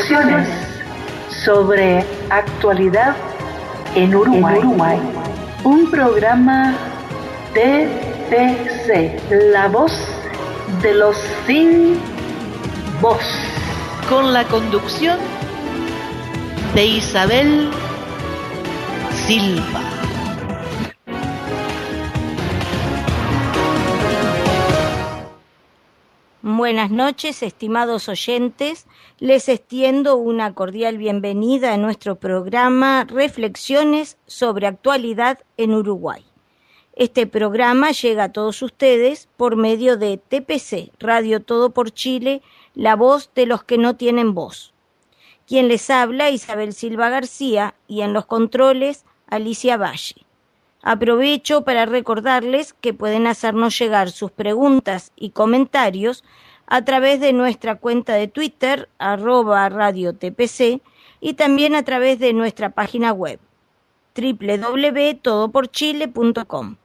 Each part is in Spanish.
Reflexiones sobre actualidad en Uruguay. Un programa TPC, la voz de los sin voz. Con la conducción de Isabel Silva. Buenas noches, estimados oyentes. Les extiendo una cordial bienvenida a nuestro programa Reflexiones sobre actualidad en Uruguay. Este programa llega a todos ustedes por medio de TPC, Radio Todo por Chile, la voz de los que no tienen voz. Quien les habla, Isabel Silva García, y en los controles, Alicia Valle. Aprovecho para recordarles que pueden hacernos llegar sus preguntas y comentarios a través de nuestra cuenta de Twitter, @radiotpc, y también a través de nuestra página web, www.todoporchile.com.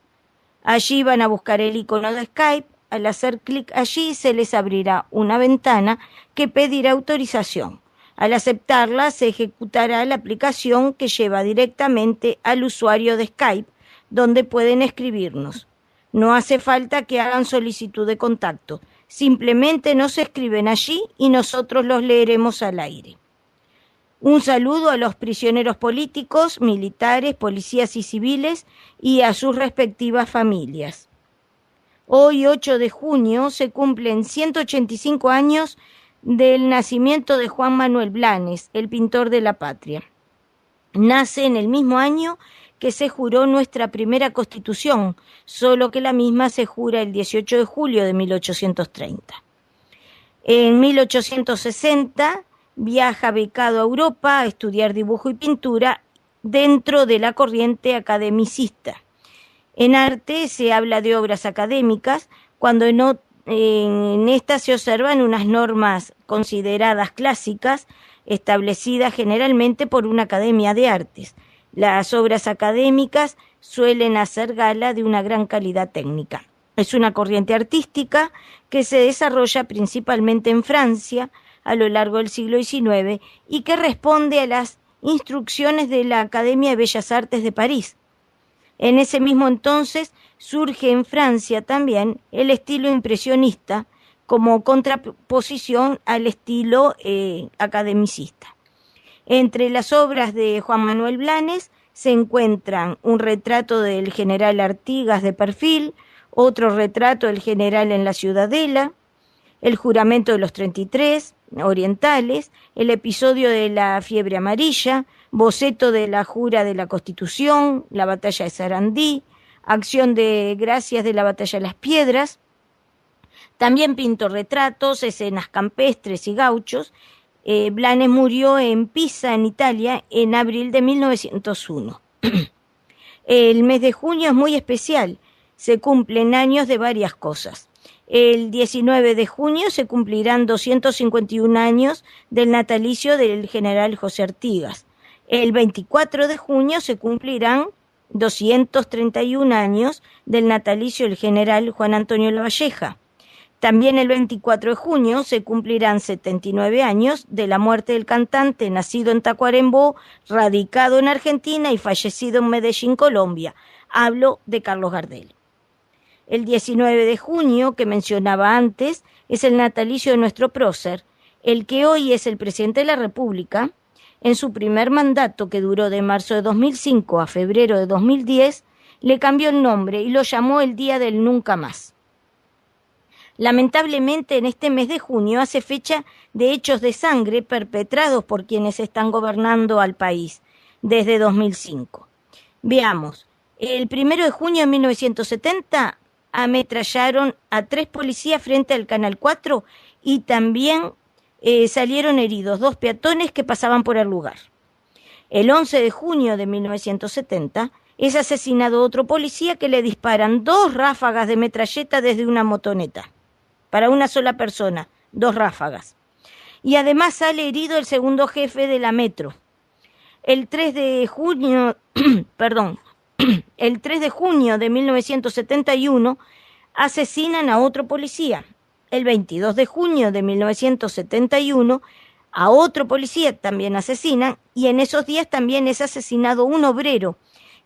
Allí van a buscar el icono de Skype. Al hacer clic allí se les abrirá una ventana que pedirá autorización. Al aceptarla se ejecutará la aplicación que lleva directamente al usuario de Skype, donde pueden escribirnos. No hace falta que hagan solicitud de contacto. Simplemente nos escriben allí y nosotros los leeremos al aire. Un saludo a los prisioneros políticos, militares, policías y civiles y a sus respectivas familias. Hoy, 8 de junio, se cumplen 185 años del nacimiento de Juan Manuel Blanes, el pintor de la patria. Nace en el mismo año que se juró nuestra primera Constitución, solo que la misma se jura el 18 de julio de 1830. En 1860 viaja becado a Europa a estudiar dibujo y pintura dentro de la corriente academicista. En arte se habla de obras académicas, cuando en estas se observan unas normas consideradas clásicas, establecidas generalmente por una academia de artes. Las obras académicas suelen hacer gala de una gran calidad técnica. Es una corriente artística que se desarrolla principalmente en Francia a lo largo del siglo XIX y que responde a las instrucciones de la Academia de Bellas Artes de París. En ese mismo entonces surge en Francia también el estilo impresionista como contraposición al estilo academicista. Entre las obras de Juan Manuel Blanes se encuentran un retrato del general Artigas de perfil, otro retrato del general en la Ciudadela, el juramento de los 33 orientales, el episodio de la fiebre amarilla, boceto de la jura de la Constitución, la batalla de Sarandí, acción de gracias de la batalla de las Piedras. También pintó retratos, escenas campestres y gauchos. Blanes murió en Pisa, en Italia, en abril de 1901. El mes de junio es muy especial, se cumplen años de varias cosas. El 19 de junio se cumplirán 251 años del natalicio del general José Artigas. El 24 de junio se cumplirán 231 años del natalicio del general Juan Antonio Lavalleja. También el 24 de junio se cumplirán 79 años de la muerte del cantante nacido en Tacuarembó, radicado en Argentina y fallecido en Medellín, Colombia. Hablo de Carlos Gardel. El 19 de junio, que mencionaba antes, es el natalicio de nuestro prócer, el que hoy es el presidente de la República. En su primer mandato, que duró de marzo de 2005 a febrero de 2010, le cambió el nombre y lo llamó el Día del Nunca Más. Lamentablemente, en este mes de junio hace fecha de hechos de sangre perpetrados por quienes están gobernando al país desde 2005. Veamos, el 1 de junio de 1970 ametrallaron a 3 policías frente al Canal 4 y también salieron heridos 2 peatones que pasaban por el lugar. El 11 de junio de 1970 es asesinado otro policía que le disparan 2 ráfagas de metralleta desde una motoneta. Para una sola persona, 2 ráfagas. Y además sale herido el segundo jefe de la metro. El 3 de junio, el 3 de junio de 1971 asesinan a otro policía. El 22 de junio de 1971 A otro policía también asesinan, y en esos días también es asesinado un obrero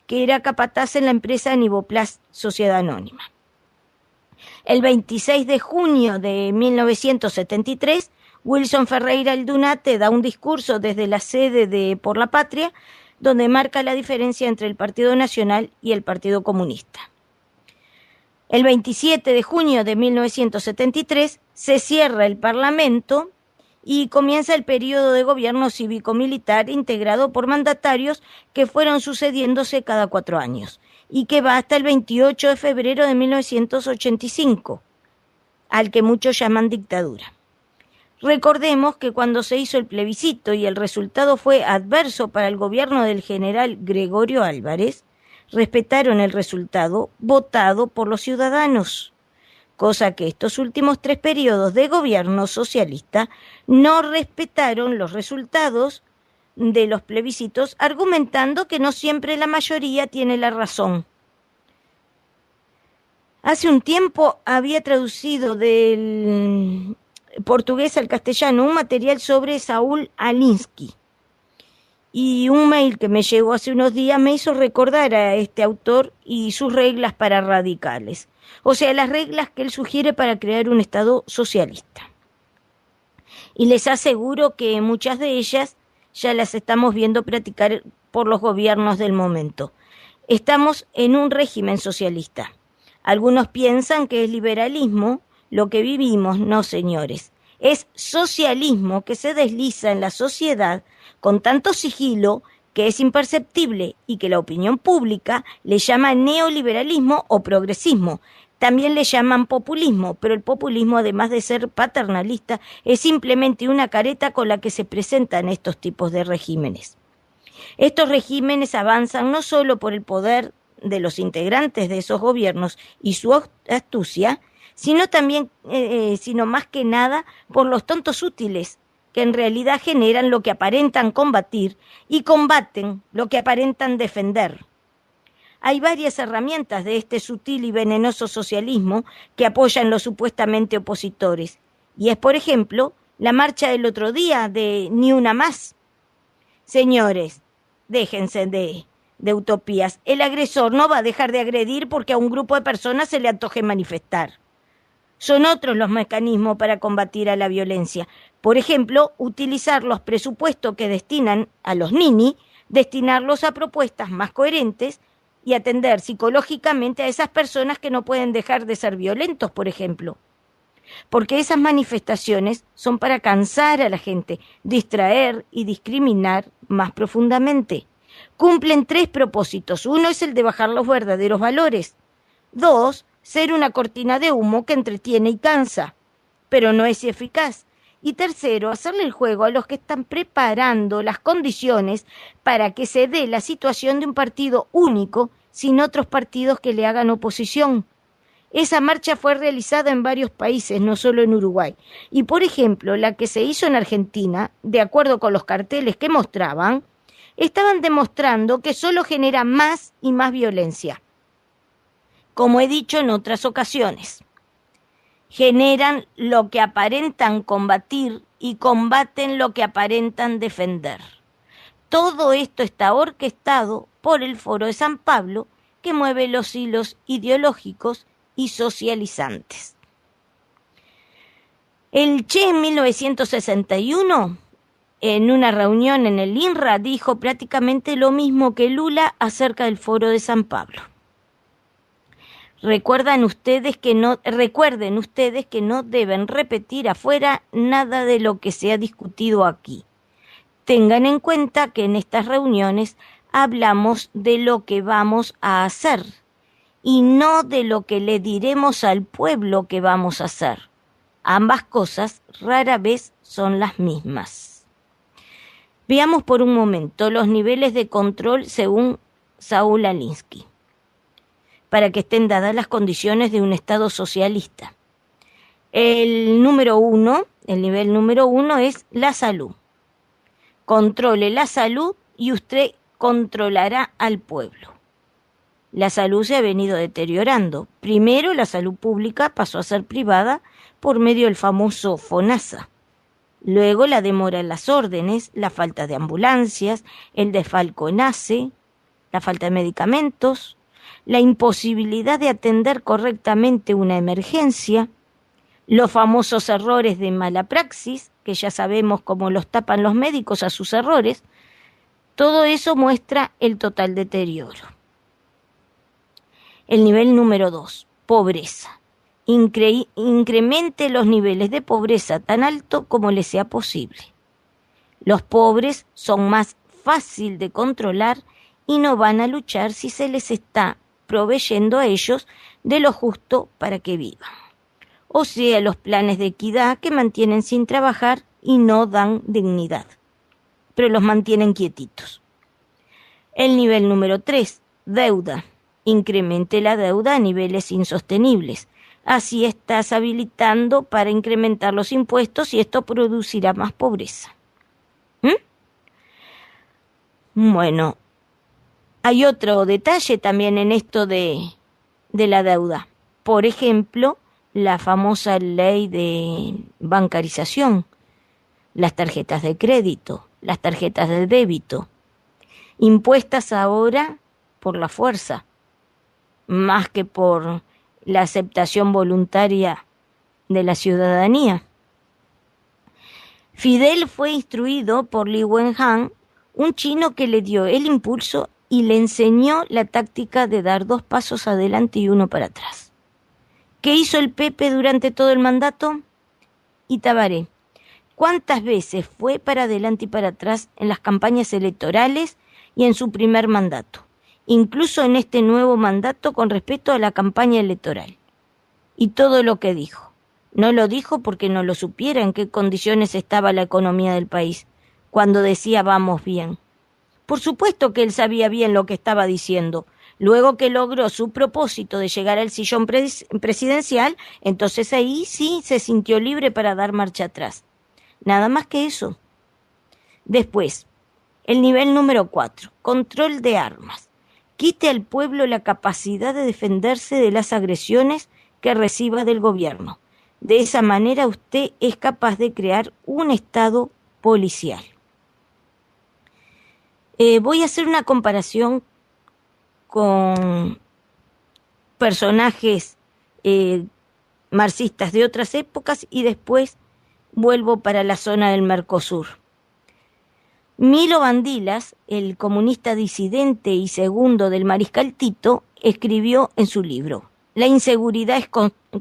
que era capataz en la empresa Nivoplast Sociedad Anónima. El 26 de junio de 1973, Wilson Ferreira Aldunate da un discurso desde la sede de Por la Patria, donde marca la diferencia entre el Partido Nacional y el Partido Comunista. El 27 de junio de 1973 se cierra el Parlamento y comienza el periodo de gobierno cívico-militar integrado por mandatarios que fueron sucediéndose cada 4 años y que va hasta el 28 de febrero de 1985, al que muchos llaman dictadura. Recordemos que cuando se hizo el plebiscito y el resultado fue adverso para el gobierno del general Gregorio Álvarez, respetaron el resultado votado por los ciudadanos, cosa que estos últimos 3 periodos de gobierno socialista no respetaron los resultados de los plebiscitos, argumentando que no siempre la mayoría tiene la razón. Hace un tiempo había traducido del portugués al castellano un material sobre Saúl Alinsky, y un mail que me llegó hace unos días me hizo recordar a este autor y sus reglas para radicales, o sea, las reglas que él sugiere para crear un Estado socialista. Y les aseguro que muchas de ellas ya las estamos viendo practicar por los gobiernos del momento. Estamos en un régimen socialista. Algunos piensan que es liberalismo lo que vivimos. No, señores. Es socialismo que se desliza en la sociedad con tanto sigilo que es imperceptible y que la opinión pública le llama neoliberalismo o progresismo. También le llaman populismo, pero el populismo, además de ser paternalista, es simplemente una careta con la que se presentan estos tipos de regímenes. Estos regímenes avanzan no solo por el poder de los integrantes de esos gobiernos y su astucia, sino también, sino más que nada, por los tontos útiles, que en realidad generan lo que aparentan combatir y combaten lo que aparentan defender. Hay varias herramientas de este sutil y venenoso socialismo que apoyan los supuestamente opositores. Y es, por ejemplo, la marcha del otro día de Ni Una Más. Señores, déjense de utopías. El agresor no va a dejar de agredir porque a un grupo de personas se le antoje manifestar. Son otros los mecanismos para combatir a la violencia. Por ejemplo, utilizar los presupuestos que destinan a los nini, destinarlos a propuestas más coherentes y atender psicológicamente a esas personas que no pueden dejar de ser violentos, por ejemplo. Porque esas manifestaciones son para cansar a la gente, distraer y discriminar más profundamente. Cumplen 3 propósitos. 1 es el de bajar los verdaderos valores. 2, ser una cortina de humo que entretiene y cansa, pero no es eficaz. Y 3, hacerle el juego a los que están preparando las condiciones para que se dé la situación de un partido único sin otros partidos que le hagan oposición. Esa marcha fue realizada en varios países, no solo en Uruguay. Y, por ejemplo, la que se hizo en Argentina, de acuerdo con los carteles que mostraban, estaban demostrando que solo genera más y más violencia. Como he dicho en otras ocasiones, generan lo que aparentan combatir y combaten lo que aparentan defender. Todo esto está orquestado por el Foro de San Pablo, que mueve los hilos ideológicos y socializantes. El Che en 1961, en una reunión en el INRA, dijo prácticamente lo mismo que Lula acerca del Foro de San Pablo. Recuerden ustedes que no deben repetir afuera nada de lo que se ha discutido aquí. Tengan en cuenta que en estas reuniones hablamos de lo que vamos a hacer y no de lo que le diremos al pueblo que vamos a hacer. Ambas cosas rara vez son las mismas. Veamos por un momento los niveles de control según Saúl Alinsky, para que estén dadas las condiciones de un Estado socialista. El nivel número 1 es la salud. Controle la salud y usted controlará al pueblo. La salud se ha venido deteriorando. Primero la salud pública pasó a ser privada por medio del famoso FONASA. Luego la demora en las órdenes, la falta de ambulancias, el desfalco en ACE, la falta de medicamentos, la imposibilidad de atender correctamente una emergencia, los famosos errores de mala praxis, que ya sabemos cómo los tapan los médicos a sus errores. Todo eso muestra el total deterioro. El nivel número 2, pobreza. Incremente los niveles de pobreza tan alto como les sea posible. Los pobres son más fácil de controlar y no van a luchar si se les está proveyendo a ellos de lo justo para que vivan. O sea, los planes de equidad que mantienen sin trabajar y no dan dignidad, pero los mantienen quietitos. El nivel número 3, deuda. Incremente la deuda a niveles insostenibles. Así estás habilitando para incrementar los impuestos y esto producirá más pobreza. Bueno, hay otro detalle también en esto de la deuda. Por ejemplo, la famosa ley de bancarización, las tarjetas de crédito, las tarjetas de débito, impuestas ahora por la fuerza, más que por la aceptación voluntaria de la ciudadanía. Fidel fue instruido por Li Wenhan, un chino que le dio el impulso y le enseñó la táctica de dar 2 pasos adelante y 1 para atrás. ¿Qué hizo el Pepe durante todo el mandato? Y Tabaré. ¿Cuántas veces fue para adelante y para atrás en las campañas electorales y en su primer mandato? Incluso en este nuevo mandato con respecto a la campaña electoral. Y todo lo que dijo. No lo dijo porque no lo supiera en qué condiciones estaba la economía del país, cuando decía vamos bien. Por supuesto que él sabía bien lo que estaba diciendo. Luego que logró su propósito de llegar al sillón presidencial, entonces ahí sí se sintió libre para dar marcha atrás. Nada más que eso. Después, el nivel número 4, control de armas. Quite al pueblo la capacidad de defenderse de las agresiones que reciba del gobierno. De esa manera usted es capaz de crear un Estado policial. Voy a hacer una comparación con personajes marxistas de otras épocas y después vuelvo para la zona del Mercosur. Milo Bandilas, el comunista disidente y segundo del mariscal Tito, escribió en su libro: La inseguridad es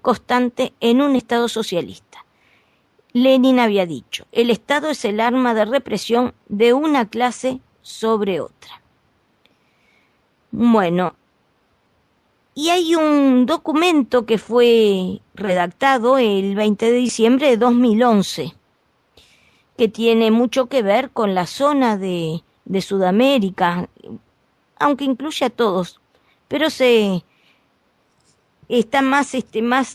constante en un Estado socialista. Lenin había dicho: el Estado es el arma de represión de una clase sobre otra. Bueno, y hay un documento que fue redactado el 20 de diciembre de 2011, que tiene mucho que ver con la zona de Sudamérica, aunque incluye a todos, pero está más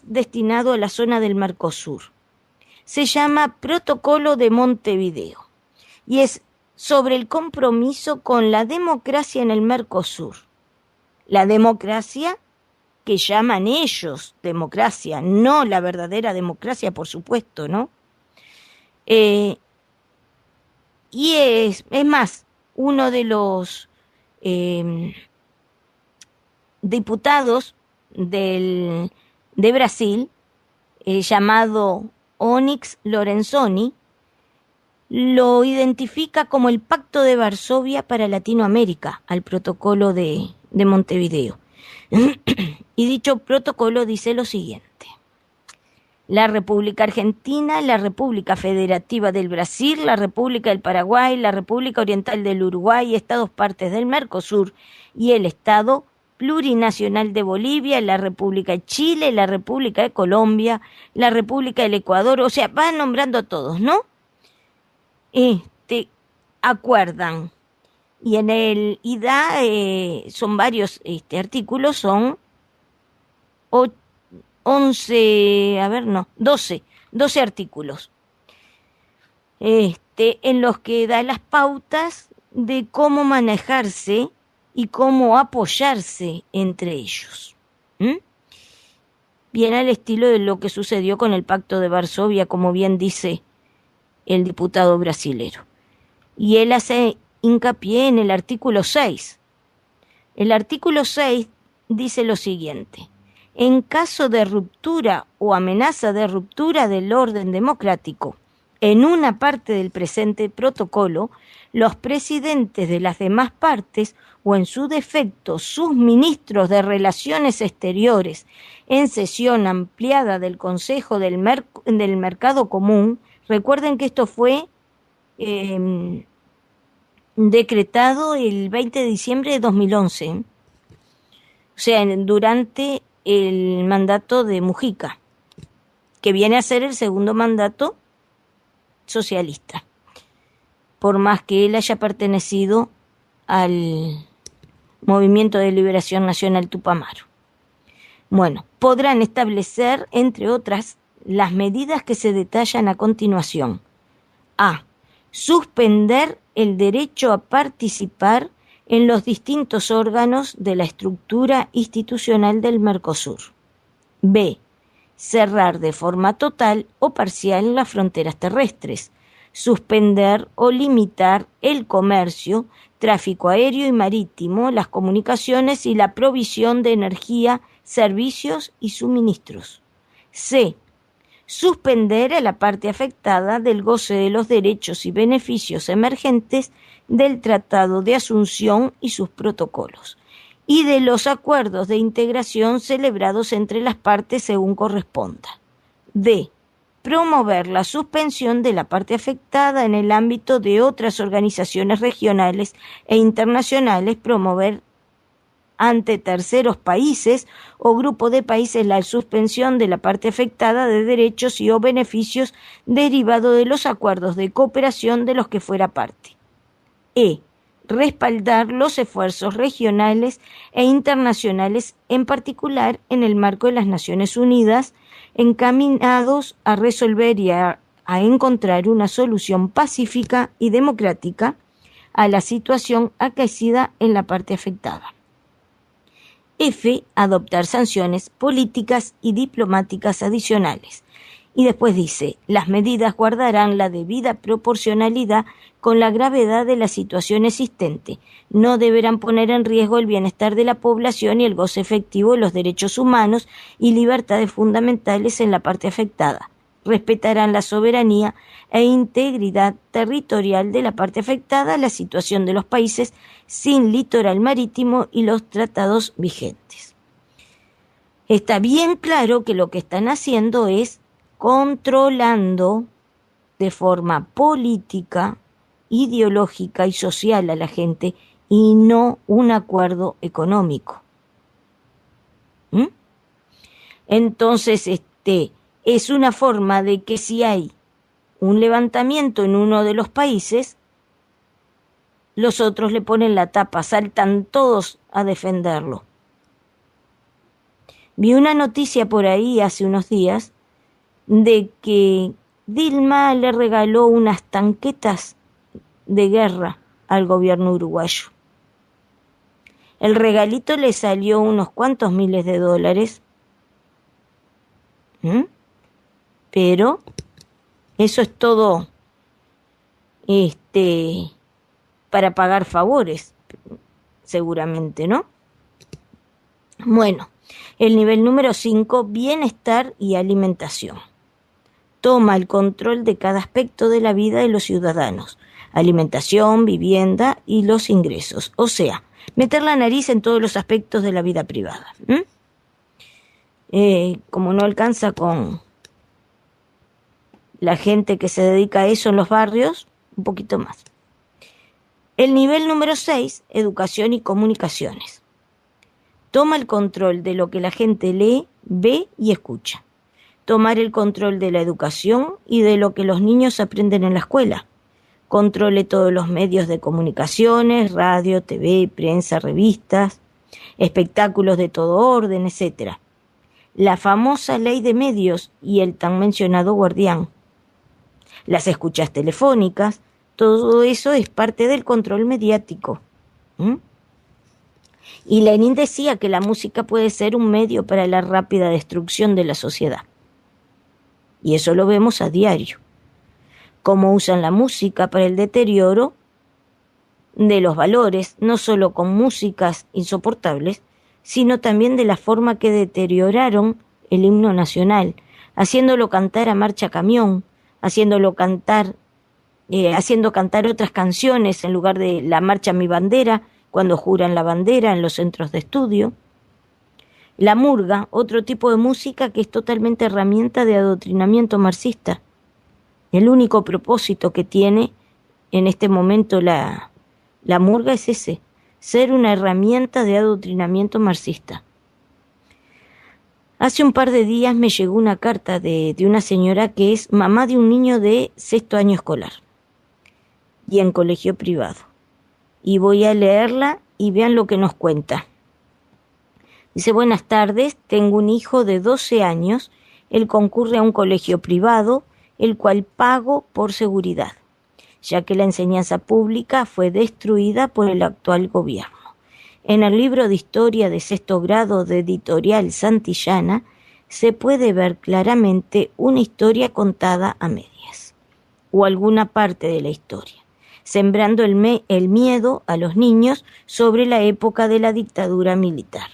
destinado a la zona del Mercosur. Se llama Protocolo de Montevideo y es sobre el compromiso con la democracia en el Mercosur. La democracia que llaman ellos democracia, no la verdadera democracia, por supuesto, ¿no? Y es más, uno de los diputados de Brasil, llamado Onyx Lorenzoni, lo identifica como el Pacto de Varsovia para Latinoamérica, al protocolo de Montevideo. Y dicho protocolo dice lo siguiente: la República Argentina, la República Federativa del Brasil, la República del Paraguay, la República Oriental del Uruguay, Estados partes del Mercosur y el Estado Plurinacional de Bolivia, la República de Chile, la República de Colombia, la República del Ecuador, o sea, van nombrando a todos, ¿no? Acuerdan. Y en el IDA son varios artículos, son 12 artículos, en los que da las pautas de cómo manejarse y cómo apoyarse entre ellos. Bien al estilo de lo que sucedió con el Pacto de Varsovia, como bien dice el diputado brasilero. Y él hace hincapié en el artículo 6. El artículo 6 dice lo siguiente: en caso de ruptura o amenaza de ruptura del orden democrático en una parte del presente protocolo, los presidentes de las demás partes o en su defecto sus ministros de Relaciones Exteriores en sesión ampliada del Consejo del Mercado Común, recuerden que esto fue decretado el 20 de diciembre de 2011, o sea, durante el mandato de Mujica, que viene a ser el segundo mandato socialista, por más que él haya pertenecido al Movimiento de Liberación Nacional Tupamaro. Bueno, podrán establecer, entre otras, las medidas que se detallan a continuación. A. Suspender el derecho a participar en los distintos órganos de la estructura institucional del Mercosur. B. Cerrar de forma total o parcial las fronteras terrestres. Suspender o limitar el comercio, tráfico aéreo y marítimo, las comunicaciones y la provisión de energía, servicios y suministros. C. Suspender a la parte afectada del goce de los derechos y beneficios emergentes del Tratado de Asunción y sus protocolos, y de los acuerdos de integración celebrados entre las partes según corresponda. D. Promover la suspensión de la parte afectada en el ámbito de otras organizaciones regionales e internacionales, promover ante terceros países o grupo de países la suspensión de la parte afectada de derechos y o beneficios derivados de los acuerdos de cooperación de los que fuera parte. E. Respaldar los esfuerzos regionales e internacionales, en particular en el marco de las Naciones Unidas, encaminados a resolver y a encontrar una solución pacífica y democrática a la situación acaecida en la parte afectada. F. Adoptar sanciones políticas y diplomáticas adicionales. Y después dice, las medidas guardarán la debida proporcionalidad con la gravedad de la situación existente. No deberán poner en riesgo el bienestar de la población y el goce efectivo de los derechos humanos y libertades fundamentales en la parte afectada. Respetarán la soberanía e integridad territorial de la parte afectada, la situación de los países sin litoral marítimo y los tratados vigentes. Está bien claro que lo que están haciendo es controlando de forma política, ideológica y social a la gente y no un acuerdo económico. Entonces, es una forma de que si hay un levantamiento en uno de los países, los otros le ponen la tapa, saltan todos a defenderlo. Vi una noticia por ahí hace unos días de que Dilma le regaló unas tanquetas de guerra al gobierno uruguayo. El regalito le salió unos cuantos miles de dólares. Pero eso es todo para pagar favores, seguramente, ¿no? Bueno, el nivel número 5, bienestar y alimentación. Toma el control de cada aspecto de la vida de los ciudadanos, alimentación, vivienda y los ingresos, o sea, meter la nariz en todos los aspectos de la vida privada. Como no alcanza con la gente que se dedica a eso en los barrios, un poquito más. El nivel número 6, educación y comunicaciones. Toma el control de lo que la gente lee, ve y escucha. Tomar el control de la educación y de lo que los niños aprenden en la escuela. Controle todos los medios de comunicaciones, radio, TV, prensa, revistas, espectáculos de todo orden, etc. La famosa ley de medios y el tan mencionado guardián. Las escuchas telefónicas, todo eso es parte del control mediático. Y Lenin decía que la música puede ser un medio para la rápida destrucción de la sociedad. Y eso lo vemos a diario. cómo usan la música para el deterioro de los valores, no solo con músicas insoportables, sino también de la forma que deterioraron el himno nacional, haciéndolo cantar a marcha camión, haciendo cantar otras canciones en lugar de la marcha Mi Bandera, cuando juran la bandera en los centros de estudio. La murga, otro tipo de música que es totalmente herramienta de adoctrinamiento marxista. El único propósito que tiene en este momento la murga es ese, ser una herramienta de adoctrinamiento marxista. Hace un par de días me llegó una carta de una señora que es mamá de un niño de 6º año escolar y en colegio privado. Y voy a leerla y vean lo que nos cuenta. Dice: buenas tardes, tengo un hijo de 12 años, él concurre a un colegio privado, el cual pago por seguridad, ya que la enseñanza pública fue destruida por el actual gobierno. En el libro de historia de 6º grado de Editorial Santillana se puede ver claramente una historia contada a medias, o alguna parte de la historia, sembrando el miedo a los niños sobre la época de la dictadura militar.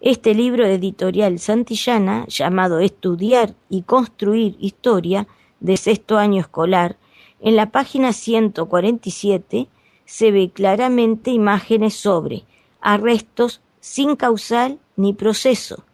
Este libro de Editorial Santillana, llamado Estudiar y Construir Historia, de 6º año escolar, en la página 147 se ve claramente imágenes sobre arrestos sin causal ni proceso.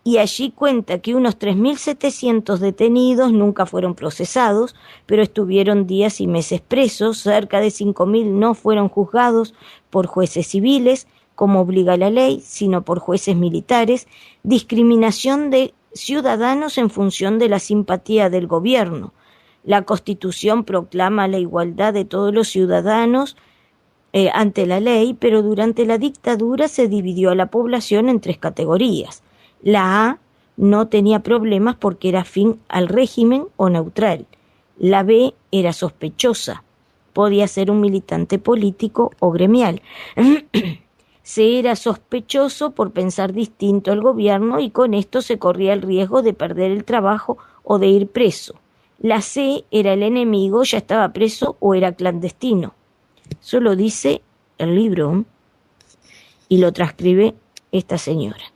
Y allí cuenta que unos 3.700 detenidos nunca fueron procesados, pero estuvieron días y meses presos, cerca de 5.000 no fueron juzgados por jueces civiles, como obliga la ley, sino por jueces militares, discriminación de ciudadanos en función de la simpatía del gobierno. La Constitución proclama la igualdad de todos los ciudadanos ante la ley, pero durante la dictadura se dividió a la población en 3 categorías. La A no tenía problemas porque era afín al régimen o neutral. La B era sospechosa, podía ser un militante político o gremial. Se era sospechoso por pensar distinto al gobierno y con esto se corría el riesgo de perder el trabajo o de ir preso. La C era el enemigo, ya estaba preso o era clandestino. Eso lo dice el libro y lo transcribe esta señora.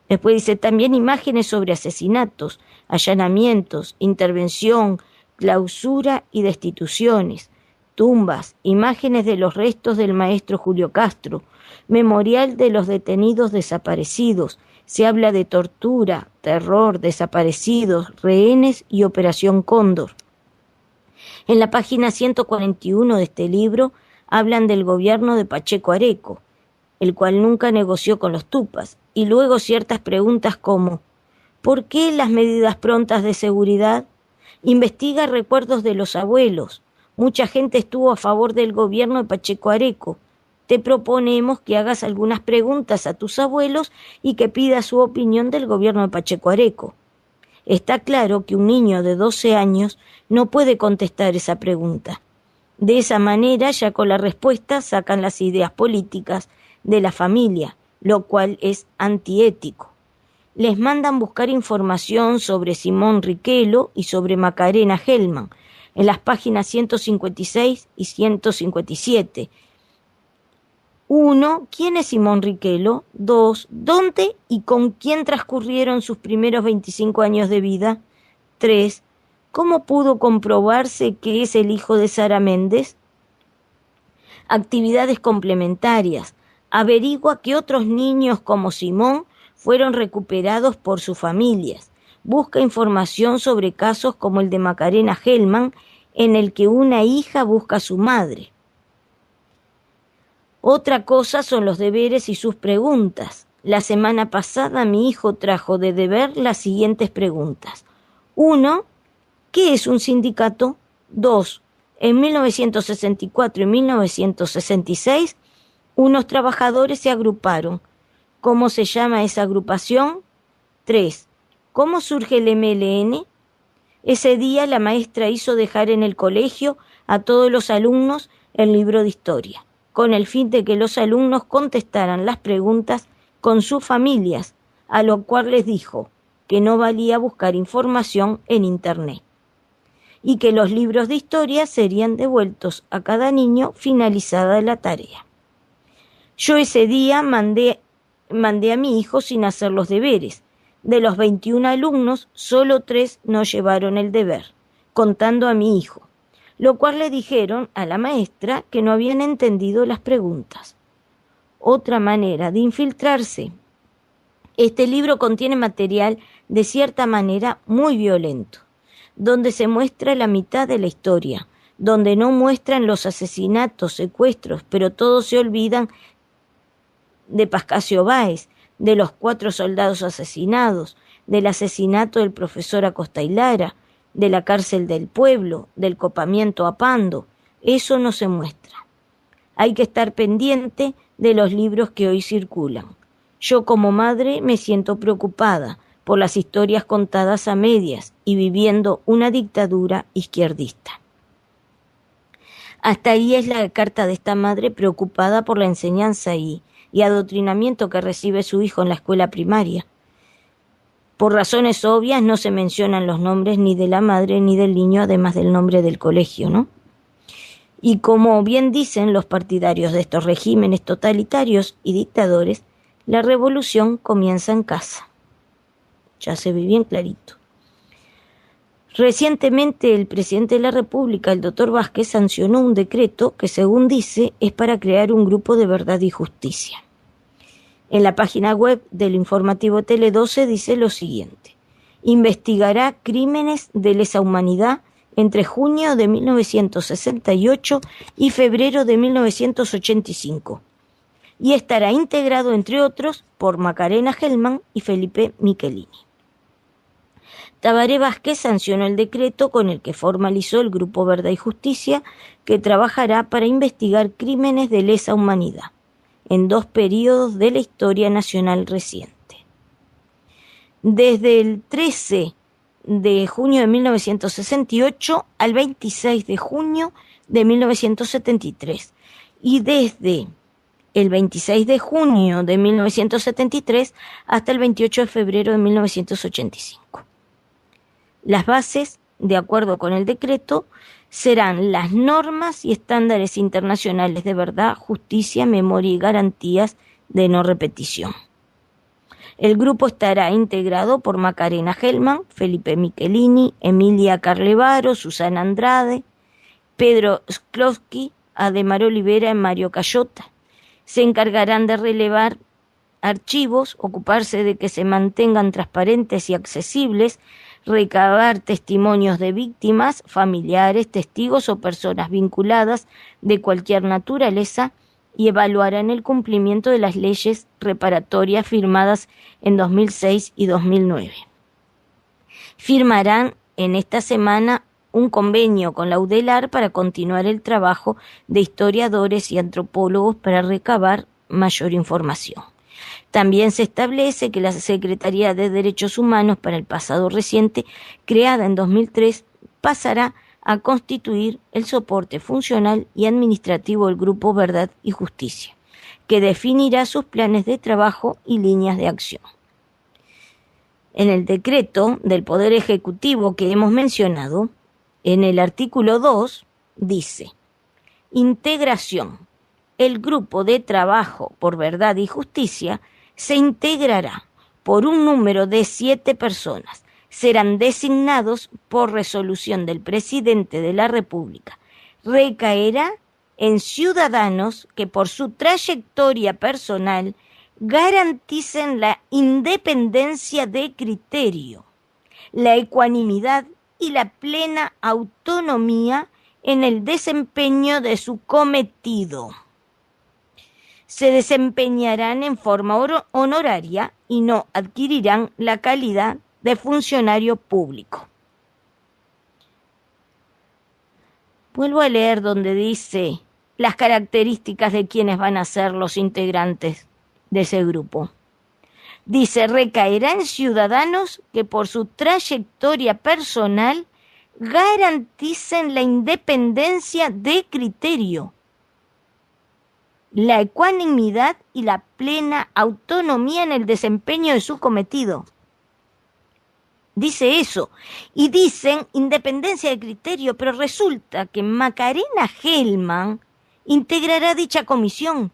Después dice también imágenes sobre asesinatos, allanamientos, intervención, clausura y destituciones, tumbas, imágenes de los restos del maestro Julio Castro, memorial de los detenidos desaparecidos. Se habla de tortura, terror, desaparecidos, rehenes y Operación Cóndor. En la página 141 de este libro hablan del gobierno de Pacheco Areco, el cual nunca negoció con los tupas, y luego ciertas preguntas como ¿por qué las medidas prontas de seguridad? Investiga recuerdos de los abuelos. Mucha gente estuvo a favor del gobierno de Pacheco Areco. Te proponemos que hagas algunas preguntas a tus abuelos y que pidas su opinión del gobierno de Pacheco Areco. Está claro que un niño de 12 años no puede contestar esa pregunta. De esa manera, ya con la respuesta sacan las ideas políticas de la familia, lo cual es antiético. Les mandan buscar información sobre Simón Riquelme y sobre Macarena Gelman en las páginas 156 y 157. 1. ¿Quién es Simón Riquelme? 2. ¿Dónde y con quién transcurrieron sus primeros 25 años de vida? 3. ¿Cómo pudo comprobarse que es el hijo de Sara Méndez? Actividades complementarias. Averigua que otros niños como Simón fueron recuperados por sus familias. Busca información sobre casos como el de Macarena Gelman, en el que una hija busca a su madre. Otra cosa son los deberes y sus preguntas. La semana pasada mi hijo trajo de deber las siguientes preguntas. 1. ¿Qué es un sindicato? 2. En 1964 y 1966, unos trabajadores se agruparon. ¿Cómo se llama esa agrupación? 3. ¿Cómo surge el MLN? Ese día la maestra hizo dejar en el colegio a todos los alumnos el libro de historia, con el fin de que los alumnos contestaran las preguntas con sus familias, a lo cual les dijo que no valía buscar información en Internet. y que los libros de historia serían devueltos a cada niño finalizada la tarea. Yo ese día mandé a mi hijo sin hacer los deberes. De los 21 alumnos, solo 3 no llevaron el deber, contando a mi hijo, lo cual le dijeron a la maestra que no habían entendido las preguntas. Otra manera de infiltrarse. Este libro contiene material de cierta manera muy violento, donde se muestra la mitad de la historia, donde no muestran los asesinatos, secuestros, pero todos se olvidan de Pascasio Báez, de los 4 soldados asesinados, del asesinato del profesor Acosta y Lara, de la cárcel del pueblo, del copamiento a Pando. Eso no se muestra. Hay que estar pendiente de los libros que hoy circulan. Yo como madre me siento preocupada por las historias contadas a medias y viviendo una dictadura izquierdista. Hasta ahí es la carta de esta madre preocupada por la enseñanza y adoctrinamiento que recibe su hijo en la escuela primaria. Por razones obvias no se mencionan los nombres ni de la madre ni del niño, además del nombre del colegio, ¿no? Y como bien dicen los partidarios de estos regímenes totalitarios y dictadores, la revolución comienza en casa. Ya se ve bien clarito. Recientemente el presidente de la República, el doctor Vázquez, sancionó un decreto que, según dice, es para crear un grupo de verdad y justicia. En la página web del informativo Tele 12 dice lo siguiente: investigará crímenes de lesa humanidad entre junio de 1968 y febrero de 1985 y estará integrado, entre otros, por Macarena Gelman y Felipe Michelini. Tabaré Vázquez sancionó el decreto con el que formalizó el Grupo Verdad y Justicia, que trabajará para investigar crímenes de lesa humanidad en 2 periodos de la historia nacional reciente. Desde el 13 de junio de 1968 al 26 de junio de 1973 y desde el 26 de junio de 1973 hasta el 28 de febrero de 1985. Las bases, de acuerdo con el decreto, serán las normas y estándares internacionales de verdad, justicia, memoria y garantías de no repetición. El grupo estará integrado por Macarena Gelman, Felipe Michelini, Emilia Carlevaro, Susana Andrade, Pedro Sklowski, Ademar Olivera y Mario Cayota. Se encargarán de relevar archivos, ocuparse de que se mantengan transparentes y accesibles, recabar testimonios de víctimas, familiares, testigos o personas vinculadas de cualquier naturaleza y evaluarán el cumplimiento de las leyes reparatorias firmadas en 2006 y 2009. Firmarán en esta semana un convenio con la UDELAR para continuar el trabajo de historiadores y antropólogos para recabar mayor información. También se establece que la Secretaría de Derechos Humanos para el pasado reciente, creada en 2003, pasará a constituir el soporte funcional y administrativo del Grupo Verdad y Justicia, que definirá sus planes de trabajo y líneas de acción. En el decreto del Poder Ejecutivo que hemos mencionado, en el artículo 2, dice: integración. El Grupo de Trabajo por Verdad y Justicia se integrará por un número de 7 personas. Serán designados por resolución del presidente de la República. Recaerá en ciudadanos que por su trayectoria personal garanticen la independencia de criterio, la ecuanimidad y la plena autonomía en el desempeño de su cometido. Se desempeñarán en forma honoraria y no adquirirán la calidad de funcionario público. Vuelvo a leer donde dice las características de quienes van a ser los integrantes de ese grupo. Dice: recaerá en ciudadanos que por su trayectoria personal garanticen la independencia de criterio, la ecuanimidad y la plena autonomía en el desempeño de su cometido. Dice eso. Y dicen independencia de criterio, pero resulta que Macarena Gelman integrará dicha comisión.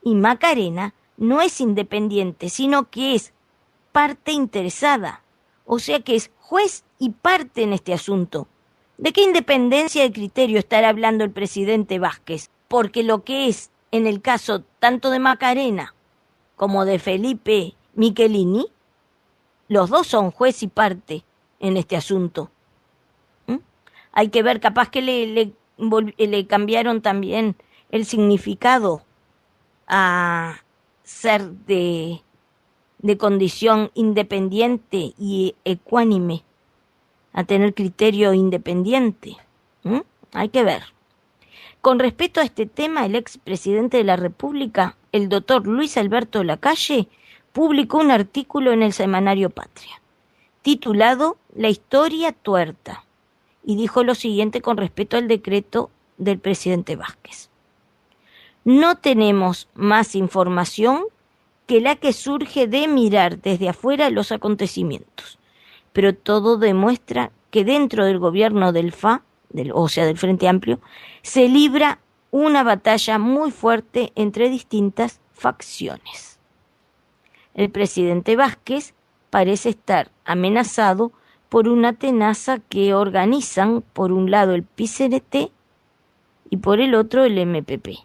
Y Macarena no es independiente, sino que es parte interesada. O sea que es juez y parte en este asunto. ¿De qué independencia de criterio estará hablando el presidente Vázquez? Porque lo que es, en el caso tanto de Macarena como de Felipe Michelini, los dos son juez y parte en este asunto. Hay que ver, capaz que le cambiaron también el significado a ser de condición independiente y ecuánime, a tener criterio independiente. Hay que ver. Con respecto a este tema, el expresidente de la República, el doctor Luis Alberto Lacalle, publicó un artículo en el semanario Patria, titulado La historia tuerta, y dijo lo siguiente con respecto al decreto del presidente Vázquez. No tenemos más información que la que surge de mirar desde afuera los acontecimientos, pero todo demuestra que dentro del gobierno del FA, o sea, del Frente Amplio, se libra una batalla muy fuerte entre distintas facciones. El presidente Vázquez parece estar amenazado por una tenaza que organizan por un lado el PCNT y por el otro el MPP,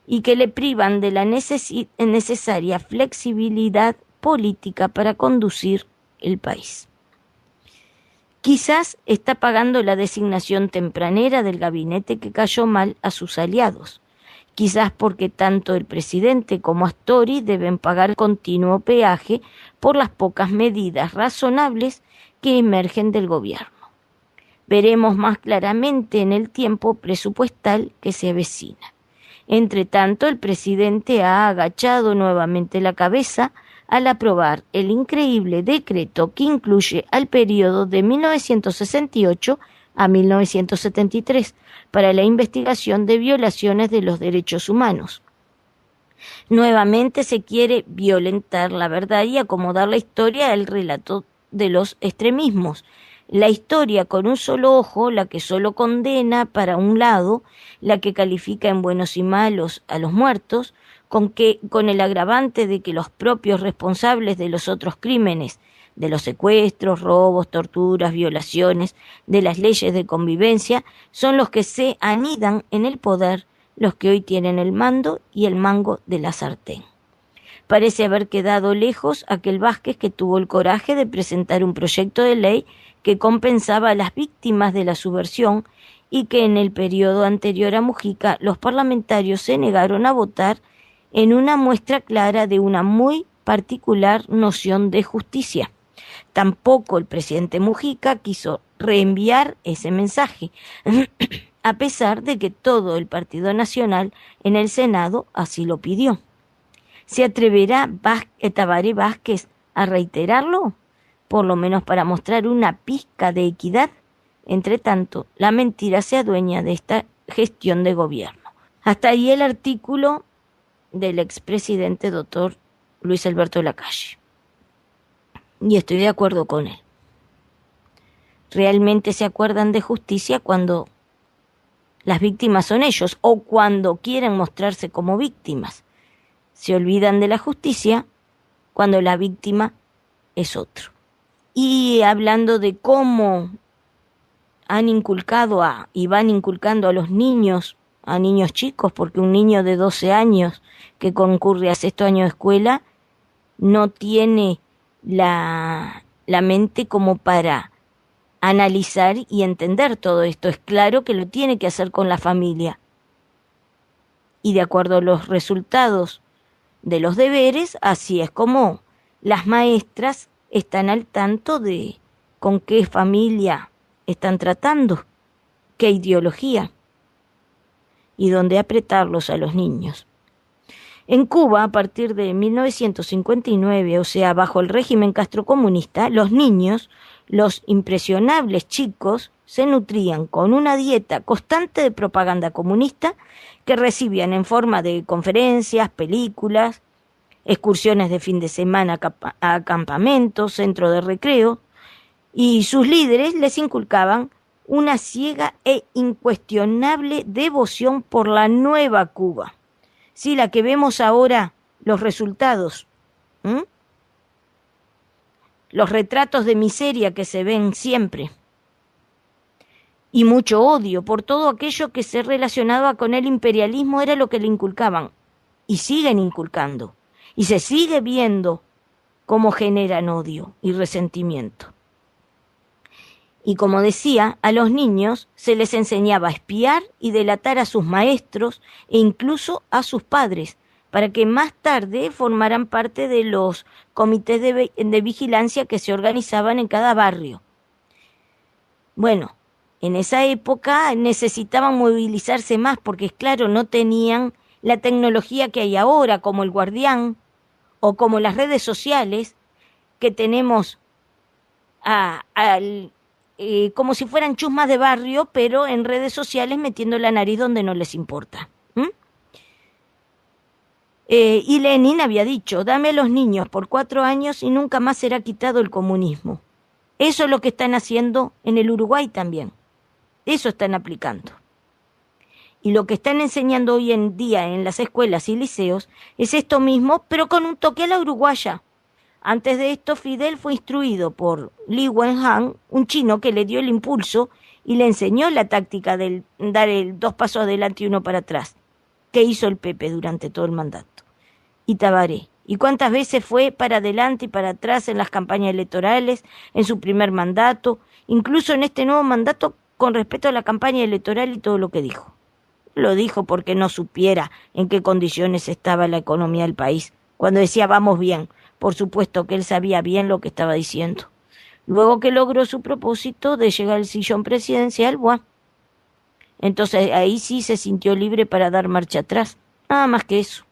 y que le privan de la necesaria flexibilidad política para conducir el país. Quizás está pagando la designación tempranera del gabinete que cayó mal a sus aliados. Quizás porque tanto el presidente como Astori deben pagar continuo peaje por las pocas medidas razonables que emergen del gobierno. Veremos más claramente en el tiempo presupuestal que se avecina. Entre tanto, el presidente ha agachado nuevamente la cabeza al aprobar el increíble decreto que incluye al periodo de 1968 a 1973 para la investigación de violaciones de los derechos humanos. Nuevamente se quiere violentar la verdad y acomodar la historia al relato de los extremismos. La historia con un solo ojo, la que solo condena para un lado, la que califica en buenos y malos a los muertos, con el agravante de que los propios responsables de los otros crímenes, de los secuestros, robos, torturas, violaciones, de las leyes de convivencia, son los que se anidan en el poder, los que hoy tienen el mando y el mango de la sartén. Parece haber quedado lejos aquel Vázquez que tuvo el coraje de presentar un proyecto de ley que compensaba a las víctimas de la subversión y que en el periodo anterior a Mujica los parlamentarios se negaron a votar en una muestra clara de una muy particular noción de justicia. Tampoco el presidente Mujica quiso reenviar ese mensaje, a pesar de que todo el Partido Nacional en el Senado así lo pidió. ¿Se atreverá Tabaré Vázquez a reiterarlo? Por lo menos para mostrar una pizca de equidad. Entre tanto, la mentira se adueña de esta gestión de gobierno. Hasta ahí el artículo del expresidente doctor Luis Alberto Lacalle. Y estoy de acuerdo con él. ¿Realmente se acuerdan de justicia cuando las víctimas son ellos o cuando quieren mostrarse como víctimas? Se olvidan de la justicia cuando la víctima es otro. Y hablando de cómo han inculcado y van inculcando a los niños, a niños chicos, porque un niño de 12 años que concurre a 6º año de escuela no tiene la mente como para analizar y entender todo esto. Es claro que lo tiene que hacer con la familia. Y de acuerdo a los resultados de los deberes, así es como las maestras están al tanto de con qué familia están tratando, qué ideología y dónde apretarlos a los niños. En Cuba, a partir de 1959, o sea, bajo el régimen castrocomunista, los niños, los impresionables chicos, se nutrían con una dieta constante de propaganda comunista que recibían en forma de conferencias, películas, excursiones de fin de semana a campamentos, centro de recreo, Y sus líderes les inculcaban una ciega e incuestionable devoción por la nueva Cuba. Sí, la que vemos ahora, los resultados, ¿m? Los retratos de miseria que se ven siempre, y mucho odio por todo aquello que se relacionaba con el imperialismo era lo que le inculcaban, y siguen inculcando, y se sigue viendo cómo generan odio y resentimiento. Y como decía, a los niños se les enseñaba a espiar y delatar a sus maestros e incluso a sus padres, para que más tarde formaran parte de los comités de vigilancia que se organizaban en cada barrio. Bueno, en esa época necesitaban movilizarse más porque, claro, no tenían la tecnología que hay ahora, como el Guardián o como las redes sociales, que tenemos como si fueran chusmas de barrio, pero en redes sociales metiendo la nariz donde no les importa. Y Lenin había dicho, dame a los niños por 4 años y nunca más será quitado el comunismo. Eso es lo que están haciendo en el Uruguay también. Eso están aplicando. Y lo que están enseñando hoy en día en las escuelas y liceos es esto mismo, pero con un toque a la uruguaya. Antes de esto, Fidel fue instruido por Li Wenhan, un chino que le dio el impulso y le enseñó la táctica de dar 2 pasos adelante y 1 para atrás, que hizo el Pepe durante todo el mandato. Y Tabaré. ¿Y cuántas veces fue para adelante y para atrás en las campañas electorales, en su primer mandato, incluso en este nuevo mandato con respecto a la campaña electoral y todo lo que dijo? Lo dijo porque no supiera en qué condiciones estaba la economía del país. Cuando decía vamos bien, por supuesto que él sabía bien lo que estaba diciendo. Luego que logró su propósito de llegar al sillón presidencial, ¡buah! Entonces ahí sí se sintió libre para dar marcha atrás. Nada más que eso.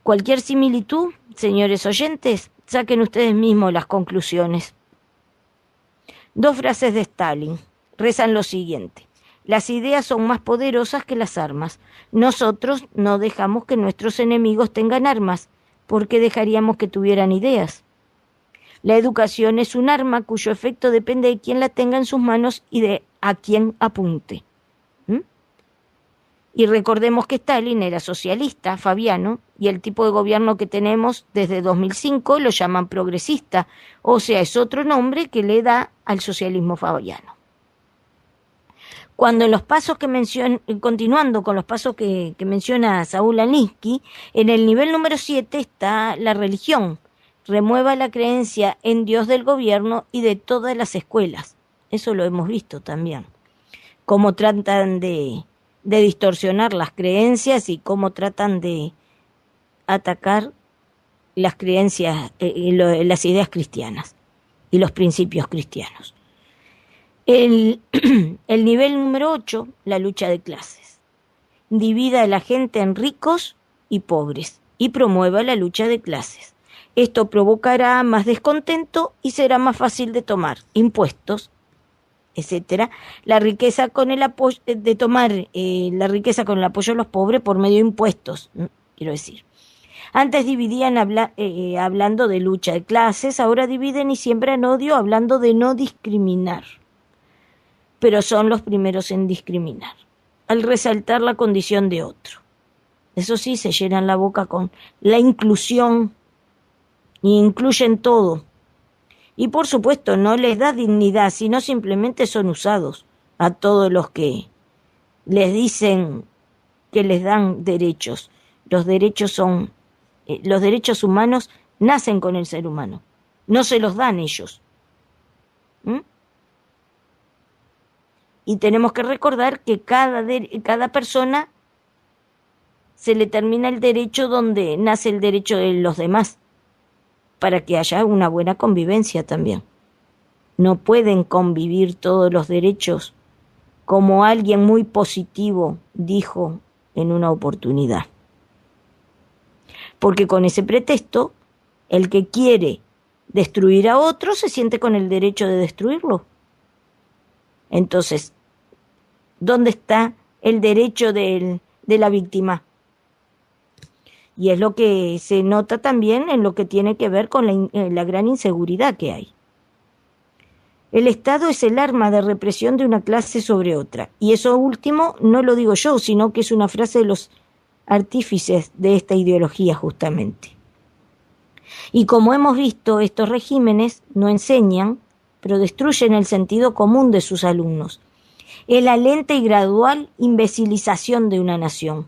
Cualquier similitud, señores oyentes, saquen ustedes mismos las conclusiones. 2 frases de Stalin rezan lo siguiente: las ideas son más poderosas que las armas. Nosotros no dejamos que nuestros enemigos tengan armas, porque dejaríamos que tuvieran ideas. La educación es un arma cuyo efecto depende de quién la tenga en sus manos y de a quién apunte. Y recordemos que Stalin era socialista, fabiano, y el tipo de gobierno que tenemos desde 2005 lo llaman progresista, o sea, es otro nombre que le da al socialismo fabiano. Cuando en los pasos continuando con los pasos que menciona Saúl Alinsky, en el nivel número 7 está la religión. Remueva la creencia en Dios del gobierno y de todas las escuelas. Eso lo hemos visto también. Cómo tratan de distorsionar las creencias y cómo tratan de atacar las creencias, las ideas cristianas y los principios cristianos. El nivel número 8, la lucha de clases. Divida a la gente en ricos y pobres y promueva la lucha de clases. Esto provocará más descontento y será más fácil de tomar impuestos, etcétera. La riqueza con el apoyo la riqueza con el apoyo de los pobres por medio de impuestos, quiero decir. Antes dividían hablando de lucha de clases, ahora dividen y siembran odio hablando de no discriminar. Pero son los primeros en discriminar, al resaltar la condición de otro. Eso sí, se llenan la boca con la inclusión y incluyen todo. Y por supuesto no les da dignidad, sino simplemente son usados a todos los que les dicen que les dan derechos. Los derechos humanos nacen con el ser humano, no se los dan ellos. Y tenemos que recordar que cada persona se le termina el derecho donde nace el derecho de los demás, para que haya una buena convivencia también. No pueden convivir todos los derechos, como alguien muy positivo dijo en una oportunidad. Porque con ese pretexto, el que quiere destruir a otro se siente con el derecho de destruirlo. Entonces, ¿dónde está el derecho de la víctima? Y es lo que se nota también en lo que tiene que ver con la gran inseguridad que hay. El Estado es el arma de represión de una clase sobre otra. Y eso último no lo digo yo, sino que es una frase de los artífices de esta ideología justamente. Y como hemos visto, estos regímenes no enseñan, pero destruyen el sentido común de sus alumnos. Es la lenta y gradual imbecilización de una nación.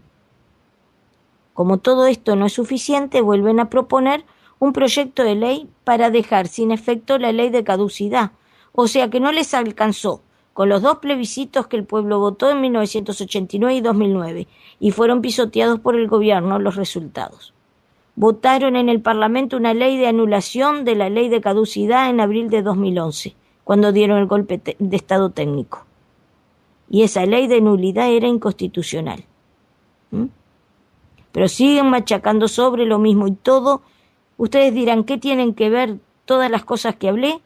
Como todo esto no es suficiente, vuelven a proponer un proyecto de ley para dejar sin efecto la ley de caducidad. O sea que no les alcanzó con los 2 plebiscitos que el pueblo votó en 1989 y 2009 y fueron pisoteados por el gobierno los resultados. Votaron en el Parlamento una ley de anulación de la ley de caducidad en abril de 2011, cuando dieron el golpe de Estado técnico. Y esa ley de nulidad era inconstitucional. Pero siguen machacando sobre lo mismo y todo. Ustedes dirán, ¿qué tienen que ver todas las cosas que hablé?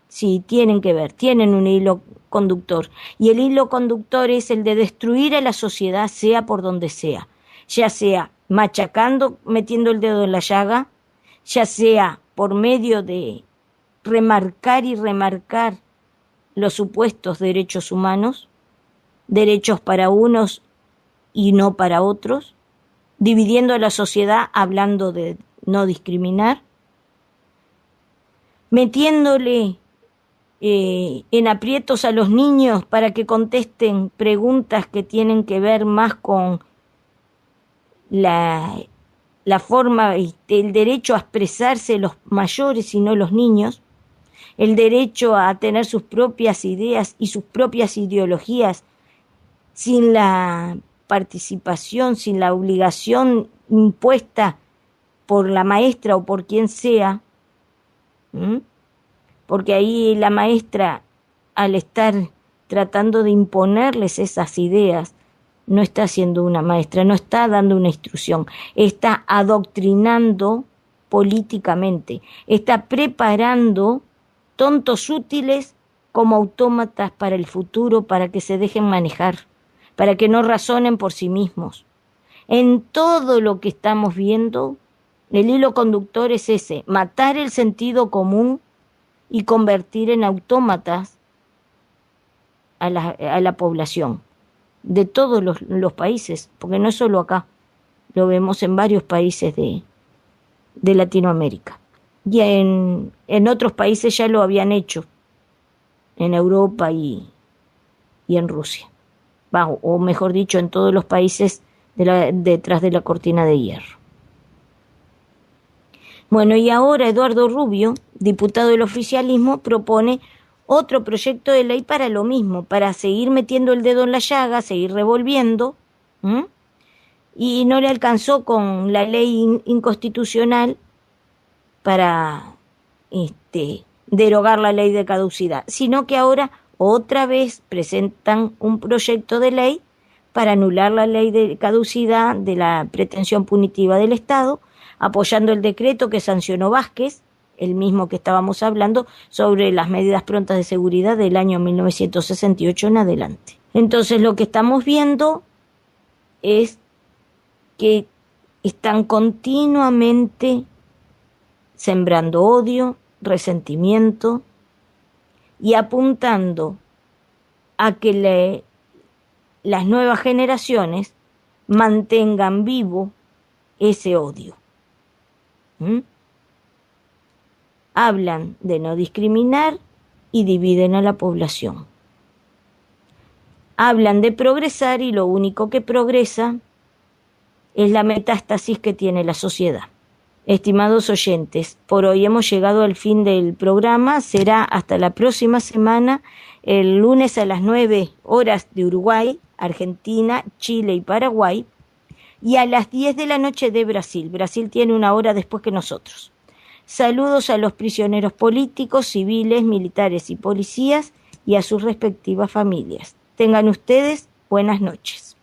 Sí, tienen que ver, tienen un hilo conductor. Y el hilo conductor es el de destruir a la sociedad, sea por donde sea. Ya sea machacando, metiendo el dedo en la llaga, ya sea por medio de remarcar y remarcar los supuestos derechos humanos, derechos para unos y no para otros, dividiendo a la sociedad hablando de no discriminar, metiéndole en aprietos a los niños para que contesten preguntas que tienen que ver más con la forma, el derecho a expresarse los mayores y no los niños, el derecho a tener sus propias ideas y sus propias ideologías sin la participación, sin la obligación impuesta por la maestra o por quien sea, porque ahí la maestra, al estar tratando de imponerles esas ideas, no está siendo una maestra, no está dando una instrucción, está adoctrinando políticamente, está preparando tontos útiles como autómatas para el futuro, para que se dejen manejar, para que no razonen por sí mismos. En todo lo que estamos viendo, el hilo conductor es ese, matar el sentido común y convertir en autómatas a la población de todos los países, porque no es solo acá, lo vemos en varios países de Latinoamérica. Y en otros países ya lo habían hecho, en Europa y en Rusia. O mejor dicho, en todos los países detrás de la cortina de hierro. Bueno, y ahora Eduardo Rubio, diputado del oficialismo, propone otro proyecto de ley para lo mismo, para seguir metiendo el dedo en la llaga, seguir revolviendo, y no le alcanzó con la ley inconstitucional para derogar la ley de caducidad, sino que ahora otra vez presentan un proyecto de ley para anular la ley de caducidad de la pretensión punitiva del Estado, apoyando el decreto que sancionó Vázquez, el mismo que estábamos hablando, sobre las medidas prontas de seguridad del año 1968 en adelante. Entonces lo que estamos viendo es que están continuamente sembrando odio, resentimiento y apuntando a que las nuevas generaciones mantengan vivo ese odio. Hablan de no discriminar y dividen a la población. Hablan de progresar y lo único que progresa es la metástasis que tiene la sociedad. Estimados oyentes, por hoy hemos llegado al fin del programa. Será hasta la próxima semana, el lunes a las 9 horas de Uruguay, Argentina, Chile y Paraguay, y a las 10 de la noche de Brasil. Brasil tiene una hora después que nosotros. Saludos a los prisioneros políticos, civiles, militares y policías y a sus respectivas familias. Tengan ustedes buenas noches.